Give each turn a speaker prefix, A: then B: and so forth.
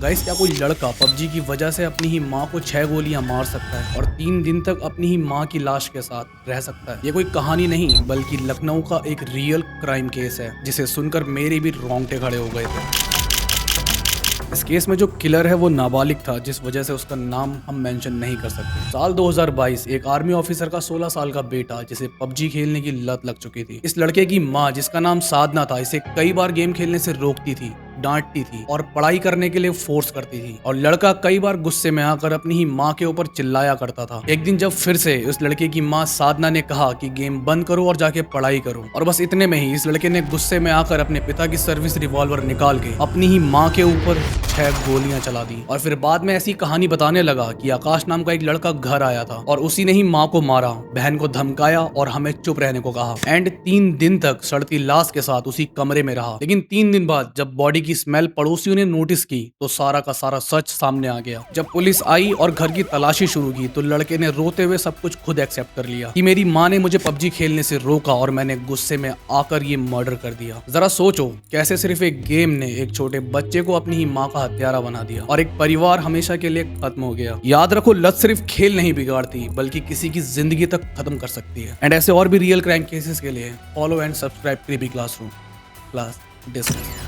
A: Guys, क्या कोई लड़का पबजी की वजह से अपनी ही माँ को 6 गोलियां मार सकता है और 3 दिन तक अपनी ही माँ की लाश के साथ रह सकता है? ये कोई कहानी नहीं बल्कि लखनऊ का एक रियल क्राइम केस है जिसे सुनकर मेरे भी रोंगटे खड़े हो गए थे। इस केस में जो किलर है वो नाबालिग था, जिस वजह से उसका नाम हम मेंशन नहीं कर सकते। साल 2022, एक आर्मी ऑफिसर का 16 साल का बेटा जिसे पबजी खेलने की लत लग चुकी थी। इस लड़के की माँ, जिसका नाम साधना था, इसे कई बार गेम खेलने से रोकती थी, डांटती थी और पढ़ाई करने के लिए फोर्स करती थी। और लड़का कई बार गुस्से में आकर अपनी ही माँ के ऊपर चिल्लाया करता था। एक दिन जब फिर से उस लड़के की माँ साधना ने कहा कि गेम बंद करो और जाके पढ़ाई करो, और बस इतने में ही इस लड़के ने गुस्से में आकर अपने पिता की सर्विस रिवॉल्वर निकाल के अपनी ही माँ के ऊपर 6 गोलियां चला दी। और फिर बाद में ऐसी कहानी बताने लगा कि आकाश नाम का एक लड़का घर आया था और उसी ने ही माँ को मारा, बहन को धमकाया और हमें चुप रहने को कहा। एंड 3 दिन तक सड़ती लाश के साथ उसी कमरे में रहा। लेकिन 3 दिन बाद जब बॉडी की स्मेल पड़ोसियों ने नोटिस की तो सारा का सारा सच सामने आ गया। जब पुलिस आई और घर की तलाशी शुरू की तो लड़के ने रोते हुए सब कुछ खुद एक्सेप्ट कर लिया कि मेरी माँ ने मुझे पबजी खेलने से रोका और मैंने गुस्से में आकर ये मर्डर कर दिया। जरा सोचो कैसे सिर्फ एक गेम ने एक छोटे बच्चे को अपनी ही माँ का हत्यारा बना दिया और एक परिवार हमेशा के लिए खत्म हो गया। याद रखो, लत सिर्फ खेल नहीं बिगाड़ती बल्कि किसी की जिंदगी तक खत्म कर सकती है। एंड ऐसे और भी रियल क्राइम केसेस के लिए follow and subscribe creepy classroom class discuss.